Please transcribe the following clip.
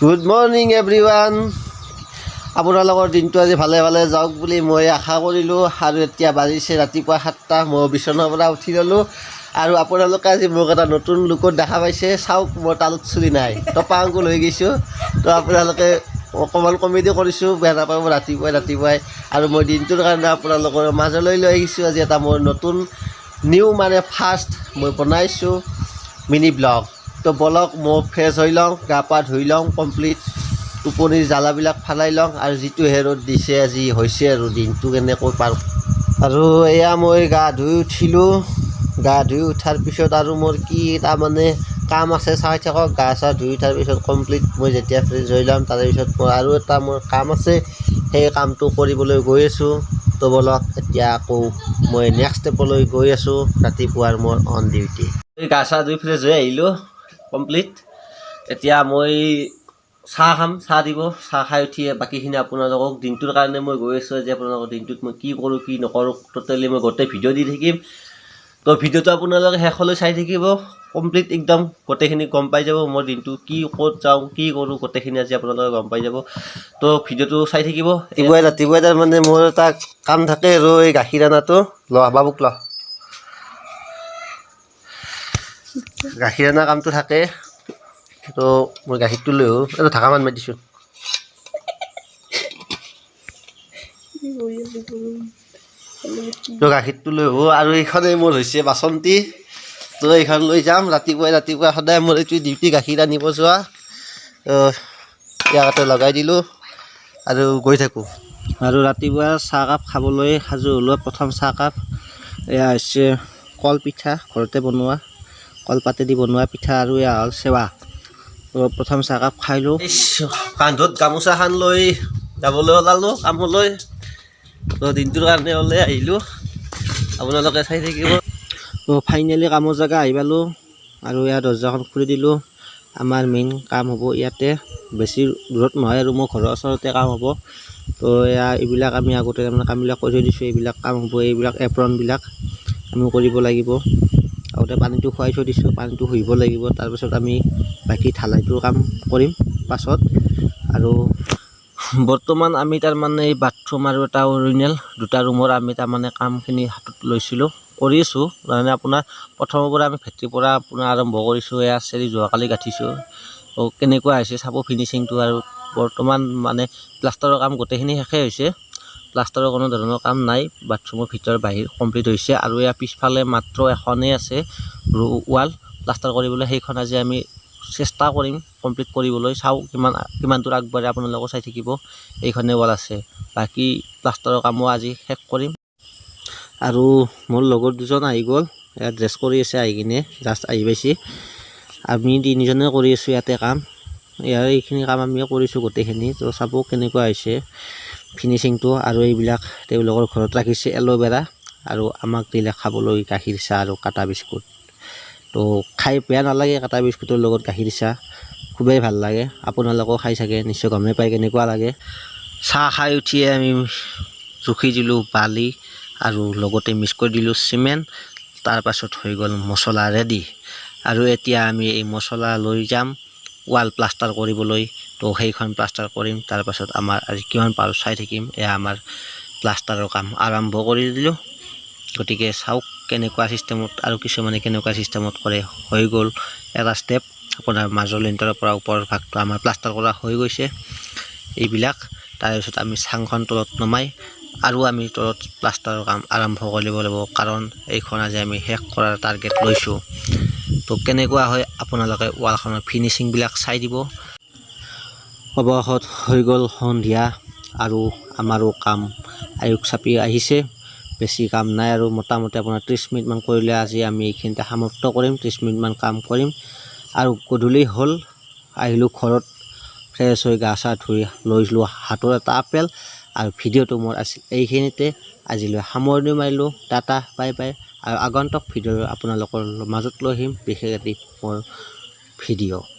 Good morning everyone. আপোনালোকৰ দিনটো আজি ভালে ভালে যাওক বুলি মই আশা কৰিলোঁ। আৰু এতিয়া বাজিছে ৰাতিপুৱা 7টা। মই বিচনাৰ পৰা উঠি ল'লোঁ আৰু আপোনালোকে আজি মোক এটা নতুন লুকত দেখা পাইছে। চাওক, মোৰ তালত চুলি নাই, টপা আঙুল হৈ গৈছোঁ। তো আপোনালোকে অকণমান কমেডি কৰিছোঁ, বেয়া নাপাব। ৰাতিপুৱাই আৰু মই দিনটোৰ কাৰণে আপোনালোকৰ মাজলৈ লৈ আহিছোঁ আজি এটা মোৰ নতুন নিউ ফাৰ্ষ্ট মই বনাইছোঁ মিনি ব্লগ। তো বলক মই ফ্ৰেছ হৈ লওঁ, গা পা ধুই লওঁ কমপ্লিট, টোপনিৰ জ্বালাবিলাক ফালাই লওঁ। আৰু যিটো ৰ'দ দিছে আজি হৈছে আৰু দিনটো কেনেকৈ পাৰ। আৰু এয়া মই গা ধুই উঠিলোঁ। গা ধুই উঠাৰ পিছত আৰু মোৰ কি কাম আছে চাই থাকক। গা চা ধুই উঠাৰ পিছত কমপ্লিট মই যেতিয়া ফ্ৰেছ হৈ ল'ম, তাৰে পিছত মোৰ আৰু এটা কাম আছে, সেই কামটো কৰিবলৈ গৈ আছোঁ। তো বলক এতিয়া আকৌ মই নেক্সট ষ্টেপলৈ গৈ আছোঁ। ৰাতিপুৱাৰ মোৰ অন ডিউটি। গা চা ধুই ফ্ৰেছ হৈ আহিলোঁ কমপ্লিট। এতিয়া মই চাহ খাম, চাহ দিব। চাহ খাই উঠি বাকীখিনি আপোনালোকক দিনটোৰ কাৰণে মই গৈ আছোঁ আজি আপোনালোকৰ দিনটোত মই কি কৰোঁ কি নকৰোঁ টোটেলি মই গোটেই ভিডিঅ' দি থাকিম। তো ভিডিঅ'টো আপোনালোকে শেষলৈ চাই থাকিব কমপ্লিট একদম, গোটেইখিনি গম পাই যাব মোৰ দিনটো কি ক'ত যাওঁ কি কৰোঁ গোটেইখিনি আজি আপোনালোকে গম পাই যাব। তো ভিডিঅ'টো চাই থাকিব। ৰাতিপুৱাই তাৰমানে মোৰ এটা কাম থাকে আৰু এই গাখীৰ অনাটো বাবুক গাখীৰ অনা কামটো থাকে। তো মই গাখীৰটো লৈ আহোঁ। এইটো ঢাকা মাৰি দিছোঁ। তো গাখীৰটো লৈ আহোঁ। আৰু এইখনেই মোৰ হৈছে বাচন্তি। তো এইখন লৈ যাম ৰাতিপুৱাই সদায় মোৰ এইটো ডিউটি, গাখীৰ আনিব যোৱা। ইয়াতে লগাই দিলোঁ আৰু গৈ থাকোঁ। আৰু ৰাতিপুৱা চাহকাপ খাবলৈ সাজু হ'লোঁ। প্ৰথম চাহকাপ এয়া হৈছে কল পিঠা, ঘৰতে বনোৱা কলপাতেদি বনোৱা পিঠা, আৰু এয়া হ'ল চেৱা। তো প্ৰথম চাহকাপ খাই লওঁ। কান্ধত গামোচাখন লৈ যাবলৈ ওলালোঁ কামলৈ। তো দিনটোৰ কাৰণে ওলাই আহিলোঁ, আপোনালোকে চাই থাকিব। তো ফাইনেলি কামৰ জেগা আহি পালোঁ আৰু ইয়াত দৰ্জাখন খুলি দিলোঁ। আমাৰ মেইন কাম হ'ব ইয়াতে, বেছি দূৰত নহয় আৰু মোৰ ঘৰৰ ওচৰতে কাম হ'ব। তো এইবিলাক আমি আগতে কামবিলাক কৰি থৈ দিছোঁ। এইবিলাক কাম হ'ব, এইবিলাক এপ্ৰনবিলাক আমি কৰিব লাগিব। আগতে পানীটো খুৱাই থৈ দিছোঁ, পানীটো শুহিব লাগিব। তাৰপিছত আমি বাকী ঢালাইটোৰ কাম কৰিম পাছত। আৰু বৰ্তমান আমি তাৰমানে এই বাথৰুম আৰু এটা অৰিজিনেল দুটা ৰুমৰ আমি তাৰমানে কামখিনি হাতত লৈছিলোঁ, কৰি আছোঁ। মানে আপোনাৰ প্ৰথমৰ পৰা আমি ভেটিৰ পৰা আপোনাৰ আৰম্ভ কৰিছোঁ। এয়া চেৰি যোৱাকালি গাঁঠিছোঁ। তো কেনেকুৱা হৈছে চাব ফিনিচিংটো। আৰু বৰ্তমান প্লাষ্টাৰৰ কাম গোটেইখিনি শেষেই হৈছে। প্লাষ্টাৰৰ কোনো ধৰণৰ কাম নাই, বাথৰুমৰ ভিতৰ বাহিৰ কমপ্লিট হৈছে। আৰু ইয়াৰ পিছফালে মাত্ৰ এখনেই আছে ৱাল প্লাষ্টাৰ কৰিবলৈ, সেইখন আজি আমি চেষ্টা কৰিম কমপ্লিট কৰিবলৈ। চাওঁ কিমান দূৰ আগবাঢ়ে আপোনালোকে চাই থাকিব। এইখনে ৱাল আছে, বাকী প্লাষ্টাৰৰ কামো আজি শেষ কৰিম। আৰু মোৰ লগৰ দুজন আহি গ'ল, ইয়াত ড্ৰেছ কৰি আছে, আহি কিনে জাষ্ট আহি পাইছে। আমি তিনিজনে কৰি আছোঁ ইয়াতে কাম। এইখিনি কাম আমি কৰিছোঁ গোটেইখিনি। তো চাব কেনেকুৱা হৈছে ফিনিচিংটো। আৰু এইবিলাক তেওঁলোকৰ ঘৰত ৰাখিছে এল'ভেৰা, আৰু আমাক দিলে খাবলৈ গাখীৰ চাহ আৰু কাটা বিস্কুট। তো খাই বেয়া নালাগে, কাটা বিস্কুটৰ লগত গাখীৰ চাহ খুবেই ভাল লাগে। আপোনালোকেও খাই চাগে, নিশ্চয় গমেই পায় কেনেকুৱা লাগে। চাহ খাই উঠিয়ে আমি জুখি দিলোঁ বালি আৰু লগতে মিক্স কৰি দিলোঁ চিমেণ্ট। তাৰপাছত হৈ গ'ল মছলা ৰেডি। আৰু এতিয়া আমি এই মছলা লৈ যাম ৱাল প্লাষ্টাৰ কৰিবলৈ। তো সেইখন প্লাষ্টাৰ কৰিম। তাৰপাছত আমাৰ আজি কিমান পাৰোঁ চাই থাকিম। এয়া আমাৰ প্লাষ্টাৰৰ কাম আৰম্ভ কৰি দিলোঁ। গতিকে চাওক কেনেকুৱা ছিষ্টেমত, আৰু কিছুমানে কেনেকুৱা ছিষ্টেমত কৰে। হৈ গ'ল এটা ষ্টেপ, আপোনাৰ মাজৰ লিণ্টাৰৰ পৰা ওপৰৰ ভাগটো আমাৰ প্লাষ্টাৰ কৰা হৈ গৈছে এইবিলাক। তাৰপিছত আমি চাংখন তলত নমাই আৰু আমি তলত প্লাষ্টাৰৰ কাম আৰম্ভ কৰিব লাগিব, কাৰণ এইখন আজি আমি শেষ কৰাৰ টাৰ্গেট লৈছোঁ। তো কেনেকুৱা হয় আপোনালোকে ৱালখনৰ ফিনিচিংবিলাক চাই দিব। অৱশেষত হৈ গ'ল সন্ধিয়া, আৰু আমাৰো কাম আয়ুস চাপি আহিছে। বেছি কাম নাই আৰু মোটামুটি আপোনাৰ 30 মিনিটমান কৰিলে আজি আমি এইখিনিতে সমাপ্ত কৰিম। 30 মিনিটমান কাম কৰিম আৰু গধূলি হ'ল। আহিলোঁ ঘৰত, ফ্ৰেছ হৈ গা চা ধুই লৈছিলোঁ হাতৰ এটা আপেল। আৰু ভিডিঅ'টো মোৰ আছিল এইখিনিতে। আজিলৈ সামৰণি মাৰিলোঁ। Tata bye bye. আৰু আগন্তুক ভিডিঅ' আপোনালোকৰ মাজত লৈ আহিম বিশেষ এটি মোৰ ভিডিঅ'।